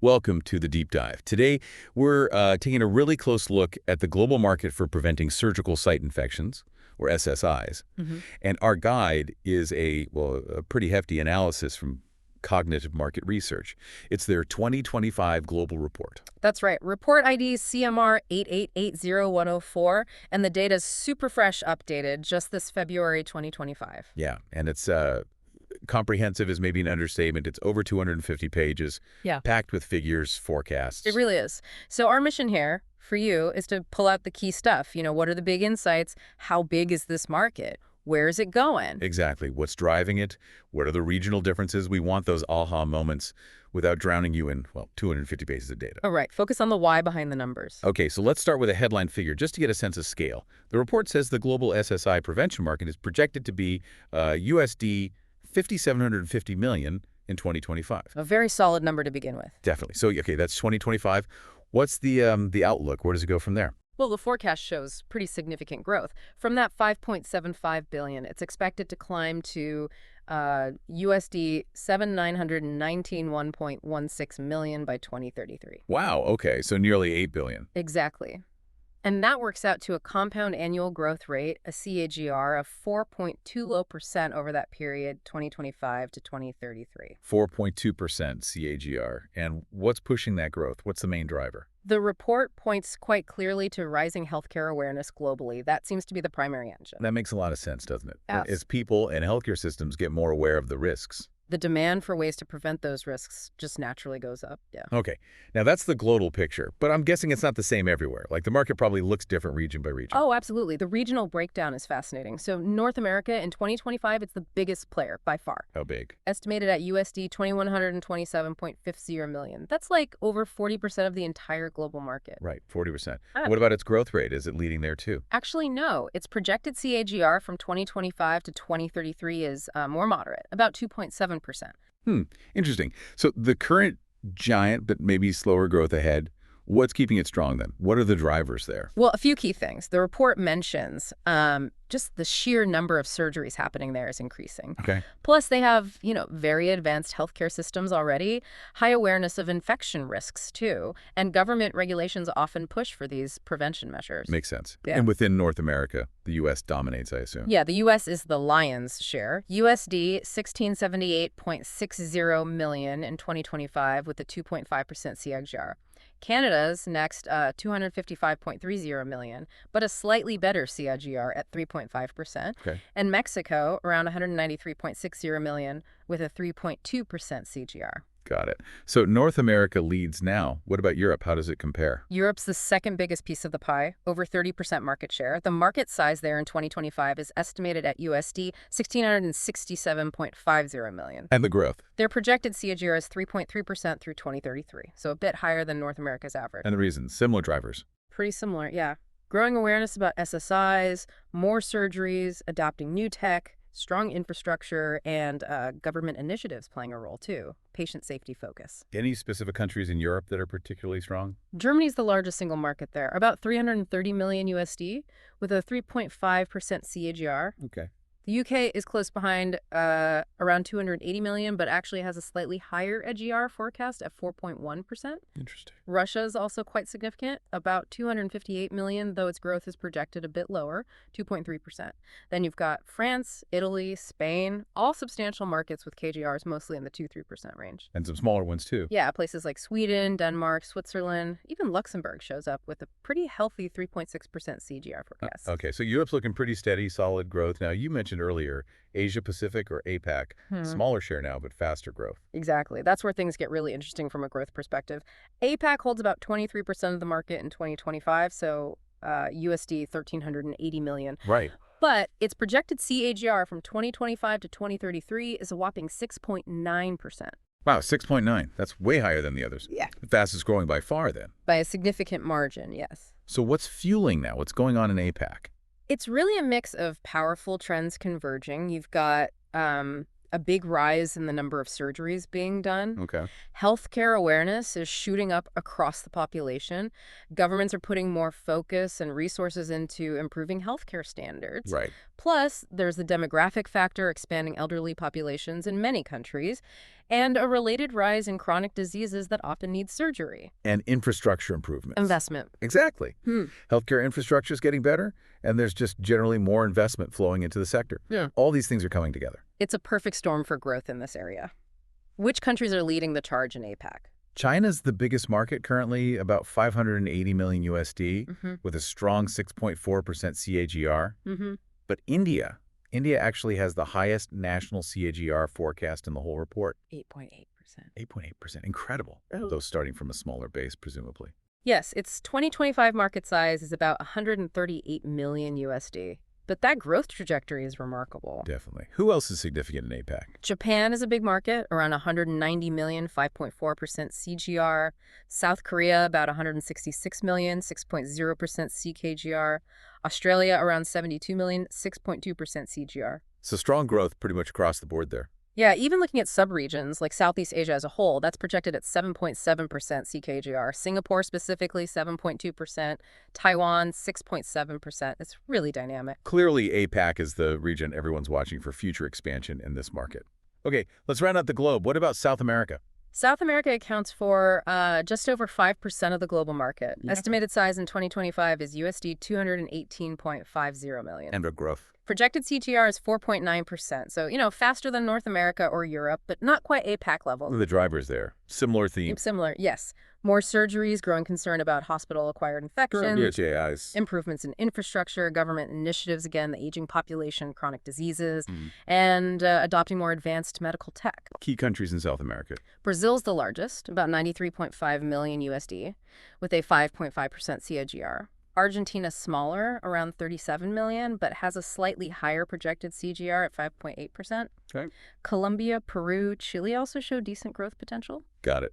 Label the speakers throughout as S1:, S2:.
S1: Welcome to the Deep Dive. Today, we're taking a really close look at the global market for preventing surgical site infections, or SSIs. And our guide is a pretty hefty analysis from Cognitive Market Research. It's their 2025 global report.
S2: That's right. Report ID CMR 8880104, and the data's super fresh, updated just this February 2025.
S1: Yeah, and it's comprehensive is maybe an understatement. It's over 250 pages,
S2: Yeah.
S1: packed with figures, forecasts.
S2: It really is. So our mission here for you is to pull out the key stuff. What are the big insights? How big is this market? Where is it going?
S1: Exactly. What's driving it? What are the regional differences? We want those aha moments without drowning you in, 250 pages of data.
S2: All right. Focus on the why behind the numbers.
S1: Okay, so let's start with a headline figure just to get a sense of scale. The report says the global SSI prevention market is projected to be USD 5,750 million in 2025.
S2: A very solid number to begin with.
S1: Definitely. So, okay, that's 2025. What's the outlook? Where does it go from there?
S2: Well, the forecast shows pretty significant growth. From that $5.75 billion, it's expected to climb to USD 7,919.116 million by 2033.
S1: Wow, okay, so nearly 8 billion.
S2: Exactly. And that works out to a compound annual growth rate, a CAGR, of 4.20% over that period, 2025 to 2033.
S1: 4.2% CAGR. And what's pushing that growth? What's the main driver?
S2: The report points quite clearly to rising healthcare awareness globally. That seems to be the primary engine.
S1: That makes a lot of sense, doesn't it?
S2: Yes.
S1: As people and healthcare systems get more aware of the risks.
S2: The demand for ways to prevent those risks just naturally goes up. Yeah.
S1: Okay, now that's the global picture, but I'm guessing it's not the same everywhere. Like the market probably looks different region by region.
S2: Oh, absolutely. The regional breakdown is fascinating. So North America in 2025, it's the biggest player by far.
S1: How big?
S2: Estimated at USD 2,127.50 million. That's like over 40% of the entire global market.
S1: Right, 40%. What about its growth rate? Is it leading there too?
S2: Actually, no. Its projected CAGR from 2025 to 2033 is more moderate, about 2.7%.
S1: Interesting. So the current giant, but maybe slower growth ahead, what's keeping it strong then? What are the drivers there?
S2: Well, a few key things. The report mentions just the sheer number of surgeries happening there is increasing.
S1: Okay.
S2: Plus, they have, very advanced healthcare systems already, high awareness of infection risks, too, and government regulations often push for these prevention measures.
S1: Makes sense.
S2: Yeah.
S1: And within North America, the U.S. dominates, I assume.
S2: Yeah, the U.S. is the lion's share. USD 1678.60 million in 2025 with a 2.5% CAGR. Canada's next, 255.30 million, but a slightly better CAGR at 3.5%.
S1: Okay.
S2: And Mexico, around 193.60 million with a 3.2% CAGR.
S1: Got it. So North America leads now. What about Europe? How does it compare?
S2: Europe's the second biggest piece of the pie, over 30% market share. The market size there in 2025 is estimated at USD 1,667.50 million.
S1: And the growth?
S2: Their projected CAGR is 3.3% through 2033, so a bit higher than North America's average.
S1: And the reasons? Similar drivers?
S2: Pretty similar, yeah. Growing awareness about SSIs, more surgeries, adopting new tech, strong infrastructure, and government initiatives playing a role, too. Patient safety focus.
S1: Any specific countries in Europe that are particularly strong?
S2: Germany's the largest single market there, about 330 million USD, with a 3.5% CAGR.
S1: Okay.
S2: The UK is close behind, around 280 million, but actually has a slightly higher AGR forecast at 4.1%.
S1: Interesting.
S2: Russia is also quite significant, about 258 million, though its growth is projected a bit lower, 2.3%. Then you've got France, Italy, Spain, all substantial markets with KGRs mostly in the 2-3% range.
S1: And some smaller ones too.
S2: Yeah, places like Sweden, Denmark, Switzerland, even Luxembourg shows up with a pretty healthy 3.6% CGR forecast.
S1: Okay, so Europe's looking pretty steady, solid growth. Now, you mentioned earlier Asia Pacific or APAC, smaller share now, but faster growth.
S2: Exactly. That's where things get really interesting from a growth perspective. APAC holds about 23% of the market in 2025, so USD 1,380 million.
S1: Right.
S2: But its projected CAGR from 2025 to 2033 is a whopping 6.9%.
S1: Wow, 6.9. That's way higher than the others.
S2: Yeah.
S1: The fastest growing by far then.
S2: By a significant margin, yes.
S1: So what's fueling that? What's going on in APAC?
S2: It's really a mix of powerful trends converging. You've got a big rise in the number of surgeries being done.
S1: Okay.
S2: Healthcare awareness is shooting up across the population. Governments are putting more focus and resources into improving healthcare standards.
S1: Right.
S2: Plus, there's the demographic factor, expanding elderly populations in many countries, and a related rise in chronic diseases that often need surgery.
S1: And infrastructure improvements.
S2: Investment.
S1: Exactly. Healthcare infrastructure is getting better, and there's just generally more investment flowing into the sector.
S2: Yeah.
S1: All these things are coming together.
S2: It's a perfect storm for growth in this area. Which countries are leading the charge in APAC?
S1: China's the biggest market currently, about 580 million USD, with a strong 6.4% CAGR. But India actually has the highest national CAGR forecast in the whole report.
S2: 8.8%.
S1: 8.8%. Incredible. Though starting from a smaller base, presumably.
S2: Yes, its 2025 market size is about 138 million USD. But that growth trajectory is remarkable.
S1: Definitely. Who else is significant in APAC?
S2: Japan is a big market, around 190 million, 5.4% CGR. South Korea, about 166 million, 6.0% CKGR. Australia, around 72 million, 6.2% CGR.
S1: So strong growth pretty much across the board there.
S2: Yeah, even looking at subregions, like Southeast Asia as a whole, that's projected at 7.7% CKGR. Singapore specifically, 7.2%. Taiwan, 6.7%. It's really dynamic.
S1: Clearly, APAC is the region everyone's watching for future expansion in this market. Okay, let's round out the globe. What about South America?
S2: South America accounts for just over 5% of the global market.
S1: Yeah.
S2: Estimated size in 2025 is USD 218.50 million.
S1: And the growth.
S2: Projected CGR is 4.9%, so, faster than North America or Europe, but not quite APAC level.
S1: The drivers there. Similar theme.
S2: Similar, yes. More surgeries, growing concern about hospital-acquired infections,
S1: AIs.
S2: improvements in infrastructure, government initiatives, again, the aging population, chronic diseases, and adopting more advanced medical tech.
S1: Key countries in South America.
S2: Brazil's the largest, about 93.5 million USD, with a 5.5% CAGR. Argentina's smaller, around 37 million, but has a slightly higher projected CGR at 5.8%.
S1: Okay.
S2: Colombia, Peru, Chile also show decent growth potential.
S1: Got it.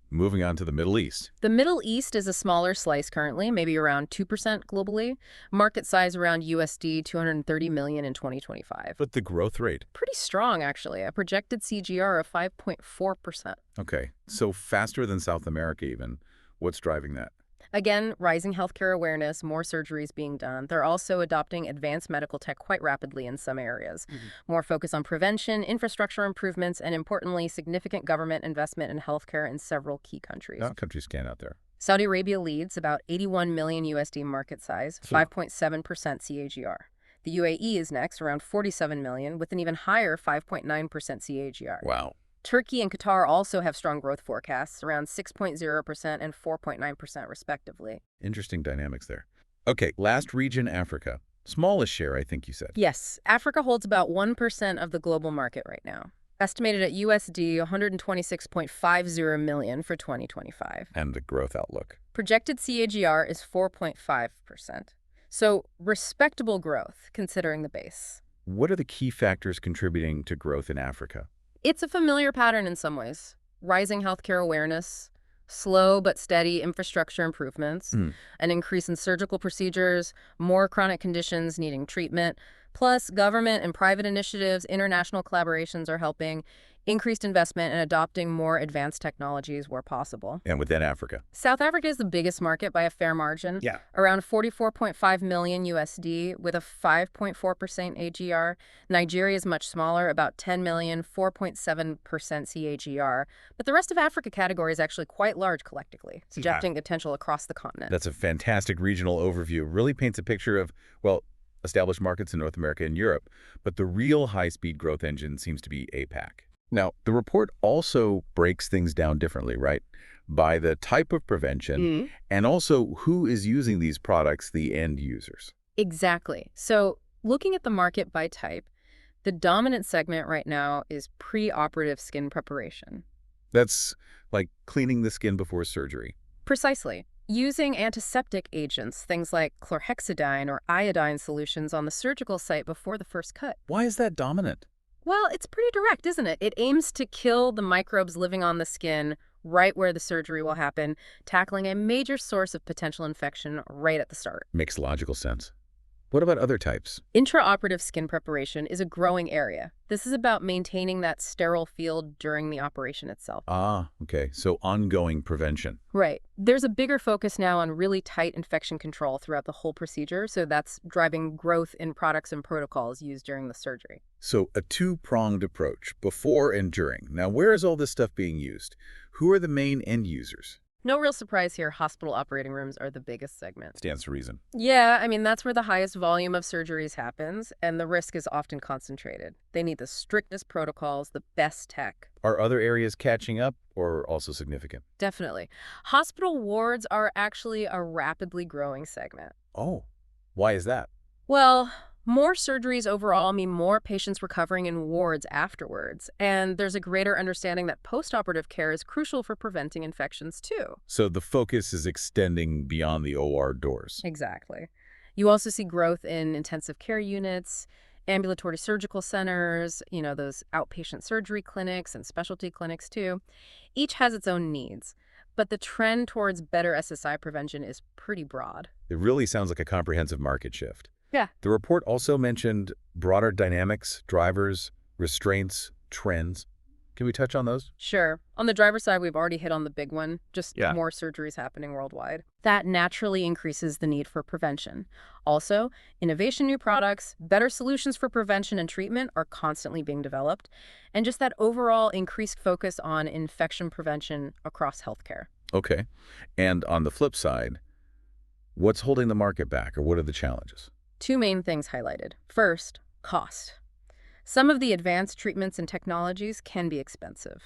S1: Moving on to the Middle East.
S2: The Middle East is a smaller slice currently, maybe around 2% globally. Market size around USD 230 million in 2025.
S1: But the growth rate.
S2: Pretty strong, actually. A projected CGR of 5.4%.
S1: Okay, so faster than South America even. What's driving that?
S2: Again, rising healthcare awareness, more surgeries being done. They're also adopting advanced medical tech quite rapidly in some areas. More focus on prevention, infrastructure improvements, and importantly, significant government investment in healthcare in several key countries.
S1: Countries stand out there.
S2: Saudi Arabia leads, about 81 million USD market size, 5.7% CAGR. The UAE is next, around 47 million, with an even higher 5.9% CAGR.
S1: Wow.
S2: Turkey and Qatar also have strong growth forecasts, around 6.0% and 4.9% respectively.
S1: Interesting dynamics there. Okay, last region, Africa. Smallest share, I think you said.
S2: Yes, Africa holds about 1% of the global market right now. Estimated at USD 126.50 million for 2025.
S1: And the growth outlook.
S2: Projected CAGR is 4.5%. So respectable growth, considering the base.
S1: What are the key factors contributing to growth in Africa?
S2: It's a familiar pattern in some ways. Rising healthcare awareness, slow but steady infrastructure improvements, an increase in surgical procedures, more chronic conditions needing treatment, plus government and private initiatives, international collaborations are helping, increased investment in adopting more advanced technologies where possible.
S1: And within Africa?
S2: South Africa is the biggest market by a fair margin.
S1: Yeah.
S2: Around 44.5 million USD with a 5.4% AGR. Nigeria is much smaller, about 10 million, 4.7% CAGR. But the rest of Africa category is actually quite large collectively, suggesting potential across the continent.
S1: That's a fantastic regional overview. Really paints a picture of, well, established markets in North America and Europe. But the real high-speed growth engine seems to be APAC. Now, the report also breaks things down differently, right? By the type of prevention and also who is using these products, the end users.
S2: Exactly. So looking at the market by type, the dominant segment right now is preoperative skin preparation.
S1: That's like cleaning the skin before surgery.
S2: Precisely. Using antiseptic agents, things like chlorhexidine or iodine solutions on the surgical site before the first cut.
S1: Why is that dominant?
S2: Well, it's pretty direct, isn't it? It aims to kill the microbes living on the skin right where the surgery will happen, tackling a major source of potential infection right at the start.
S1: Makes logical sense. What about other types?
S2: Intraoperative skin preparation is a growing area. This is about maintaining that sterile field during the operation itself.
S1: Ah, okay. So ongoing prevention.
S2: Right. There's a bigger focus now on really tight infection control throughout the whole procedure, so that's driving growth in products and protocols used during the surgery.
S1: So a two-pronged approach, before and during. Now, where is all this stuff being used? Who are the main end users?
S2: No real surprise here, hospital operating rooms are the biggest segment.
S1: Stands to reason.
S2: Yeah, I mean, that's where the highest volume of surgeries happens, and the risk is often concentrated. They need the strictest protocols, the best tech.
S1: Are other areas catching up or also significant?
S2: Definitely. Hospital wards are actually a rapidly growing segment.
S1: Oh, why is that?
S2: Well, more surgeries overall mean more patients recovering in wards afterwards, and there's a greater understanding that postoperative care is crucial for preventing infections too.
S1: So the focus is extending beyond the OR doors.
S2: Exactly. You also see growth in intensive care units, ambulatory surgical centers, those outpatient surgery clinics and specialty clinics too. Each has its own needs, but the trend towards better SSI prevention is pretty broad.
S1: It really sounds like a comprehensive market shift.
S2: Yeah.
S1: The report also mentioned broader dynamics, drivers, restraints, trends. Can we touch on those?
S2: Sure. On the driver's side, we've already hit on the big one, just
S1: Yeah.
S2: more surgeries happening worldwide. That naturally increases the need for prevention. Also, innovation, new products, better solutions for prevention and treatment are constantly being developed, and just that overall increased focus on infection prevention across healthcare.
S1: Okay. And on the flip side, what's holding the market back, or what are the challenges?
S2: Two main things highlighted. First, cost. Some of the advanced treatments and technologies can be expensive.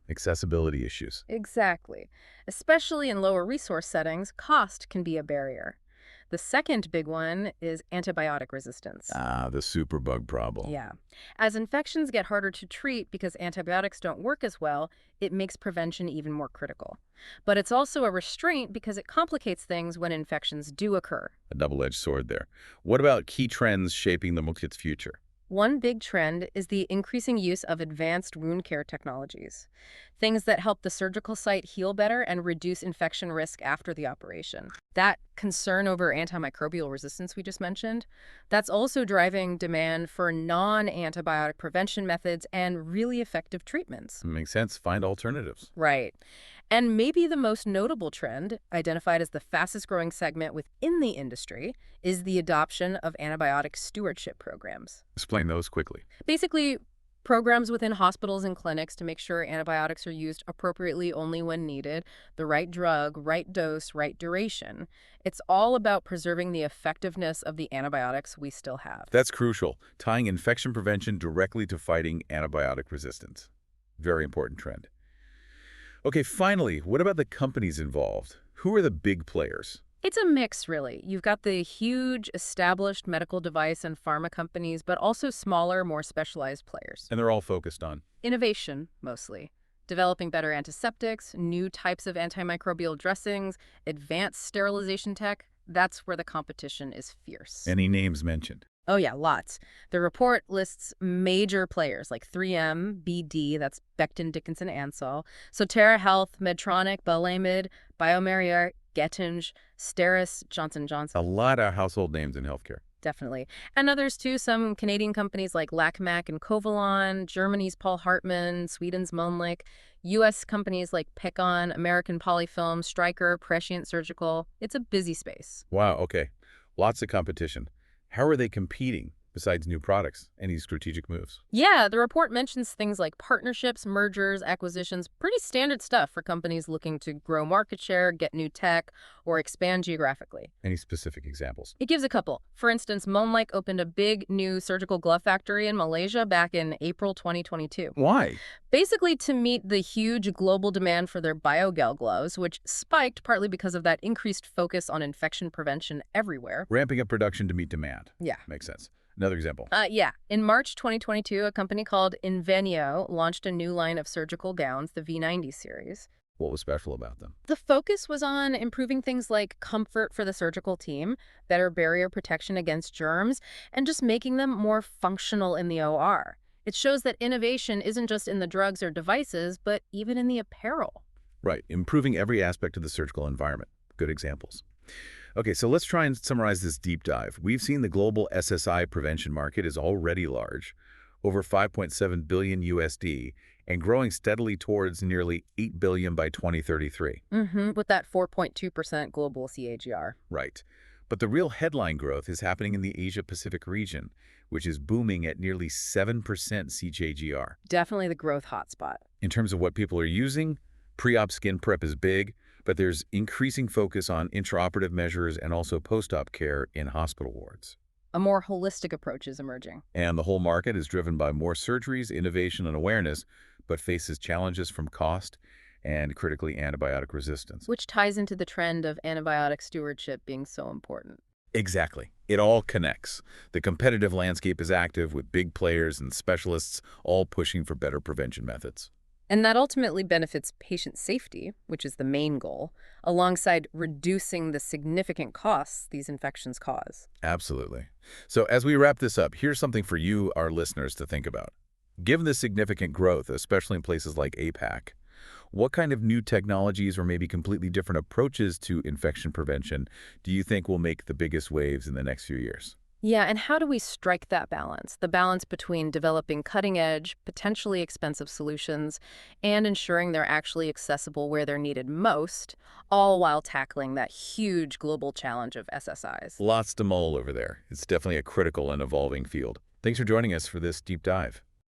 S1: Accessibility issues.
S2: Exactly. Especially in lower resource settings, cost can be a barrier. The second big one is antibiotic resistance.
S1: Ah, the superbug problem.
S2: Yeah. As infections get harder to treat because antibiotics don't work as well, it makes prevention even more critical. But it's also a restraint because it complicates things when infections do occur.
S1: A double-edged sword there. What about key trends shaping the market's future?
S2: One big trend is the increasing use of advanced wound care technologies, things that help the surgical site heal better and reduce infection risk after the operation. That concern over antimicrobial resistance we just mentioned, that's also driving demand for non-antibiotic prevention methods and really effective treatments.
S1: Makes sense. Find alternatives.
S2: Right. And maybe the most notable trend, identified as the fastest growing segment within the industry, is the adoption of antibiotic stewardship programs.
S1: Explain those quickly.
S2: Basically, programs within hospitals and clinics to make sure antibiotics are used appropriately only when needed, the right drug, right dose, right duration. It's all about preserving the effectiveness of the antibiotics we still have.
S1: That's crucial, tying infection prevention directly to fighting antibiotic resistance. Very important trend. Okay, finally, what about the companies involved? Who are the big players?
S2: It's a mix, really. You've got the huge, established medical device and pharma companies, but also smaller, more specialized players.
S1: And they're all focused on
S2: Innovation, mostly. Developing better antiseptics, new types of antimicrobial dressings, advanced sterilization tech. That's where the competition is fierce.
S1: any names mentioned.
S2: Oh yeah, lots. The report lists major players like 3M, BD, that's Becton Dickinson Ansell, Sotera Health, Medtronic, Bellamid, Biomerier, Getinge, Steris, Johnson & Johnson.
S1: A lot of household names in healthcare.
S2: Definitely. And others too, some Canadian companies like Lacmac and Covalon, Germany's Paul Hartmann, Sweden's Mölnlycke, U.S. companies like Picon, American Polyfilm, Stryker, Prescient Surgical. It's a busy space.
S1: Wow, okay. Lots of competition. How are they competing besides new products? Any strategic moves?
S2: Yeah, the report mentions things like partnerships, mergers, acquisitions, pretty standard stuff for companies looking to grow market share, get new tech, or expand geographically.
S1: Any specific examples?
S2: It gives a couple. For instance, Mölnlycke opened a big new surgical glove factory in Malaysia back in April 2022.
S1: Why?
S2: Basically to meet the huge global demand for their BioGel gloves, which spiked partly because of that increased focus on infection prevention everywhere.
S1: Ramping up production to meet demand.
S2: Yeah.
S1: Makes sense. Another example.
S2: Yeah. In March 2022, a company called Invenio launched a new line of surgical gowns, the V90 series.
S1: What was special about them?
S2: The focus was on improving things like comfort for the surgical team, better barrier protection against germs, and just making them more functional in the OR. It shows that innovation isn't just in the drugs or devices, but even in the apparel.
S1: Right. Improving every aspect of the surgical environment. Good examples. Okay, so let's try and summarize this deep dive. We've seen the global SSI prevention market is already large, over 5.7 billion USD, and growing steadily towards nearly 8 billion by 2033.
S2: With that 4.2% global CAGR.
S1: Right. But the real headline growth is happening in the Asia-Pacific region, which is booming at nearly 7% CAGR.
S2: Definitely the growth hotspot.
S1: In terms of what people are using, pre-op skin prep is big, but there's increasing focus on intraoperative measures and also post-op care in hospital wards.
S2: A more holistic approach is emerging.
S1: And the whole market is driven by more surgeries, innovation, and awareness, but faces challenges from cost and, critically, antibiotic resistance.
S2: Which ties into the trend of antibiotic stewardship being so important.
S1: Exactly. It all connects. The competitive landscape is active, with big players and specialists all pushing for better prevention methods.
S2: And that ultimately benefits patient safety, which is the main goal, alongside reducing the significant costs these infections cause.
S1: Absolutely. So as we wrap this up, here's something for you, our listeners, to think about. Given the significant growth, especially in places like APAC, what kind of new technologies or maybe completely different approaches to infection prevention do you think will make the biggest waves in the next few years?
S2: Yeah, and how do we strike that balance? The balance between developing cutting-edge, potentially expensive solutions and ensuring they're actually accessible where they're needed most, all while tackling that huge global challenge of SSIs.
S1: Lots to mull over there. It's definitely a critical and evolving field. Thanks for joining us for this deep dive.